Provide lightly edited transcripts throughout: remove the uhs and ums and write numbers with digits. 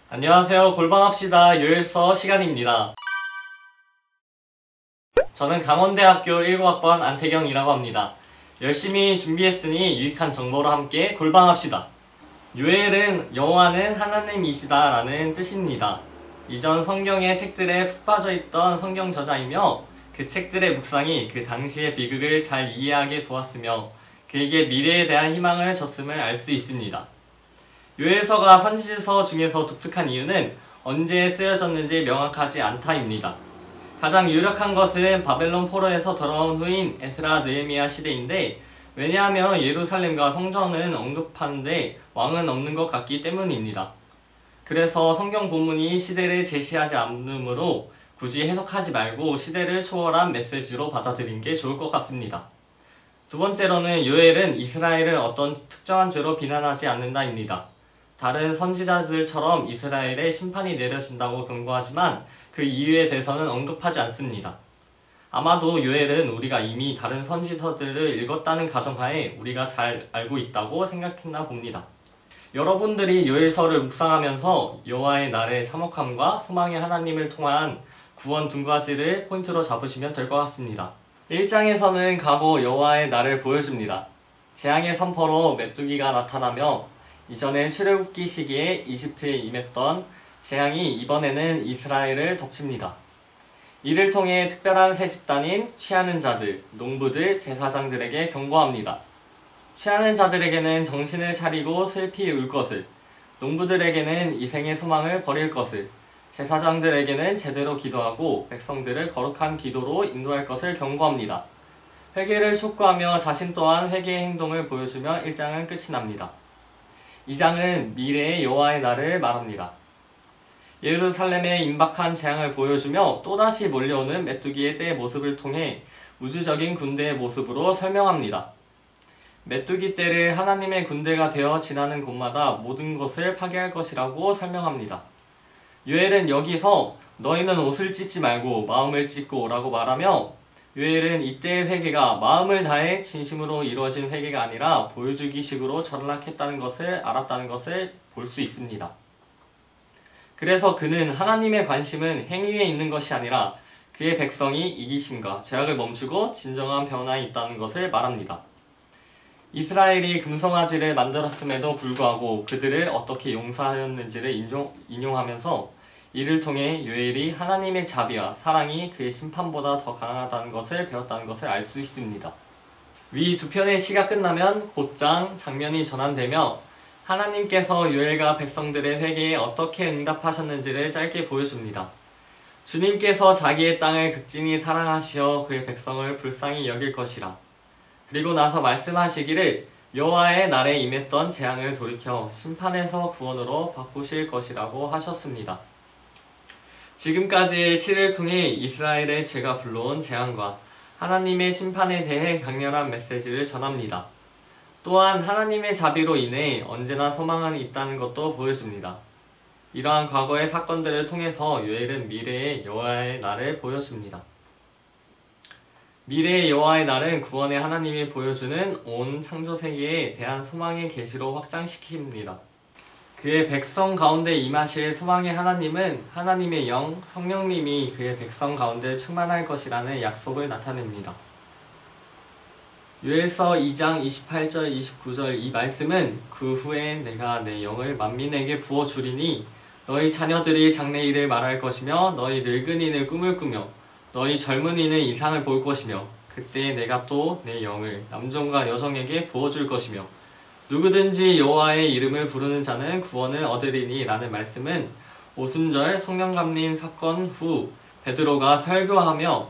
안녕하세요. 골방합시다. 요일서 시간입니다. 저는 강원대학교 19학번 안태경이라고 합니다. 열심히 준비했으니 유익한 정보로 함께 골방합시다. 요엘은 여호와는 하나님이시다 라는 뜻입니다. 이전 성경의 책들에 푹 빠져있던 성경 저자이며 그 책들의 묵상이 그 당시의 비극을 잘 이해하게 도왔으며 그에게 미래에 대한 희망을 줬음을 알 수 있습니다. 요엘서가 선지서 중에서 독특한 이유는 언제 쓰여졌는지 명확하지 않다입니다. 가장 유력한 것은 바벨론 포로에서 돌아온 후인 에스라 느헤미야 시대인데, 왜냐하면 예루살렘과 성전은 언급하는데 왕은 없는 것 같기 때문입니다. 그래서 성경 본문이 시대를 제시하지 않으므로 굳이 해석하지 말고 시대를 초월한 메시지로 받아들인 게 좋을 것 같습니다. 두 번째로는 요엘은 이스라엘을 어떤 특정한 죄로 비난하지 않는다입니다. 다른 선지자들처럼 이스라엘에 심판이 내려진다고 경고하지만 그 이유에 대해서는 언급하지 않습니다. 아마도 요엘은 우리가 이미 다른 선지서들을 읽었다는 가정하에 우리가 잘 알고 있다고 생각했나 봅니다. 여러분들이 요엘서를 묵상하면서 여호와의 날의 참혹함과 소망의 하나님을 통한 구원 두 가지를 포인트로 잡으시면 될 것 같습니다. 1장에서는 과거 여호와의 날을 보여줍니다. 재앙의 선포로 메뚜기가 나타나며 이전에 출애굽기 시기에 이집트에 임했던 재앙이 이번에는 이스라엘을 덮칩니다. 이를 통해 특별한 새 집단인 취하는 자들, 농부들, 제사장들에게 경고합니다. 취하는 자들에게는 정신을 차리고 슬피 울 것을, 농부들에게는 이생의 소망을 버릴 것을, 제사장들에게는 제대로 기도하고 백성들을 거룩한 기도로 인도할 것을 경고합니다. 회개를 촉구하며 자신 또한 회개의 행동을 보여주며 1장은 끝이 납니다. 2장은 미래의 여호와의 날을 말합니다. 예루살렘의 임박한 재앙을 보여주며 또다시 몰려오는 메뚜기의 때의 모습을 통해 우주적인 군대의 모습으로 설명합니다. 메뚜기 떼를 하나님의 군대가 되어 지나는 곳마다 모든 것을 파괴할 것이라고 설명합니다. 요엘은 여기서 너희는 옷을 찢지 말고 마음을 찢고 오라고 말하며, 요엘은 이때의 회개가 마음을 다해 진심으로 이루어진 회개가 아니라 보여주기식으로 전락했다는 것을 알았다는 것을 볼 수 있습니다. 그래서 그는 하나님의 관심은 행위에 있는 것이 아니라 그의 백성이 이기심과 죄악을 멈추고 진정한 변화에 있다는 것을 말합니다. 이스라엘이 금송아지를 만들었음에도 불구하고 그들을 어떻게 용서하였는지를 인용하면서 이를 통해 요엘이 하나님의 자비와 사랑이 그의 심판보다 더 강하다는 것을 배웠다는 것을 알 수 있습니다. 위 두 편의 시가 끝나면 곧장 장면이 전환되며 하나님께서 요엘과 백성들의 회개에 어떻게 응답하셨는지를 짧게 보여줍니다. 주님께서 자기의 땅을 극진히 사랑하시어 그의 백성을 불쌍히 여길 것이라. 그리고 나서 말씀하시기를 여호와의 날에 임했던 재앙을 돌이켜 심판에서 구원으로 바꾸실 것이라고 하셨습니다. 지금까지의 시를 통해 이스라엘의 죄가 불러온 재앙과 하나님의 심판에 대해 강렬한 메시지를 전합니다. 또한 하나님의 자비로 인해 언제나 소망은 있다는 것도 보여줍니다. 이러한 과거의 사건들을 통해서 요엘은 미래의 여호와의 날을 보여줍니다. 미래의 여호와의 날은 구원의 하나님이 보여주는 온 창조세계에 대한 소망의 계시로 확장시킵니다. 그의 백성 가운데 임하실 소망의 하나님은 하나님의 영, 성령님이 그의 백성 가운데 충만할 것이라는 약속을 나타냅니다. 요엘서 2장 28절 29절 이 말씀은 그 후에 내가 내 영을 만민에게 부어주리니 너희 자녀들이 장래일을 말할 것이며 너희 늙은이는 꿈을 꾸며 너희 젊은이는 이상을 볼 것이며 그때 내가 또 내 영을 남종과 여종에게 부어줄 것이며 누구든지 여호와의 이름을 부르는 자는 구원을 얻으리니 라는 말씀은 오순절 성령 감림 사건 후 베드로가 설교하며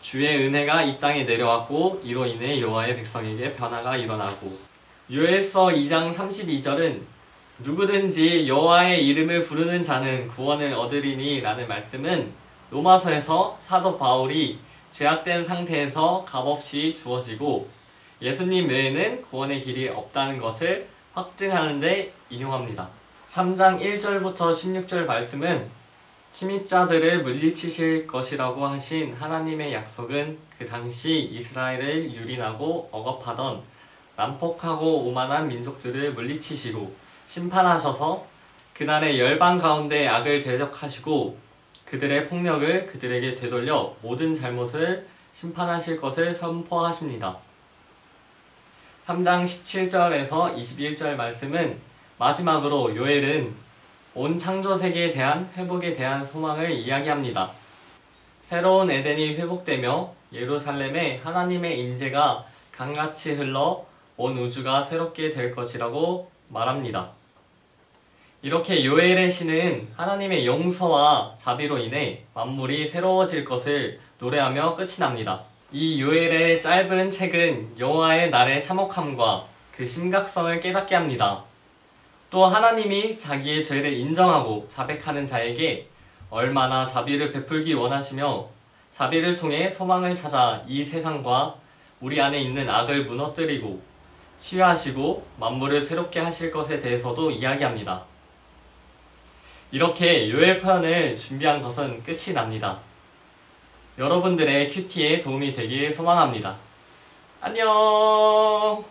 주의 은혜가 이 땅에 내려왔고 이로 인해 여호와의 백성에게 변화가 일어나고, 요엘서 2장 32절은 누구든지 여호와의 이름을 부르는 자는 구원을 얻으리니 라는 말씀은 로마서에서 사도 바울이 죄악된 상태에서 값없이 주어지고 예수님 외에는 구원의 길이 없다는 것을 확증하는 데 인용합니다. 3장 1절부터 16절 말씀은 침입자들을 물리치실 것이라고 하신 하나님의 약속은 그 당시 이스라엘을 유린하고 억압하던 난폭하고 오만한 민족들을 물리치시고 심판하셔서 그날의 열방 가운데 악을 대적하시고 그들의 폭력을 그들에게 되돌려 모든 잘못을 심판하실 것을 선포하십니다. 3장 17절에서 21절 말씀은 마지막으로 요엘은 온 창조세계에 대한 회복에 대한 소망을 이야기합니다. 새로운 에덴이 회복되며 예루살렘에 하나님의 임재가 강같이 흘러 온 우주가 새롭게 될 것이라고 말합니다. 이렇게 요엘의 시는 하나님의 용서와 자비로 인해 만물이 새로워질 것을 노래하며 끝이 납니다. 이 요엘의 짧은 책은 여호와의 날의 참혹함과 그 심각성을 깨닫게 합니다. 또 하나님이 자기의 죄를 인정하고 자백하는 자에게 얼마나 자비를 베풀기 원하시며 자비를 통해 소망을 찾아 이 세상과 우리 안에 있는 악을 무너뜨리고 치유하시고 만물을 새롭게 하실 것에 대해서도 이야기합니다. 이렇게 요엘 편을 준비한 것은 끝이 납니다. 여러분들의 큐티에 도움이 되길 소망합니다. 안녕!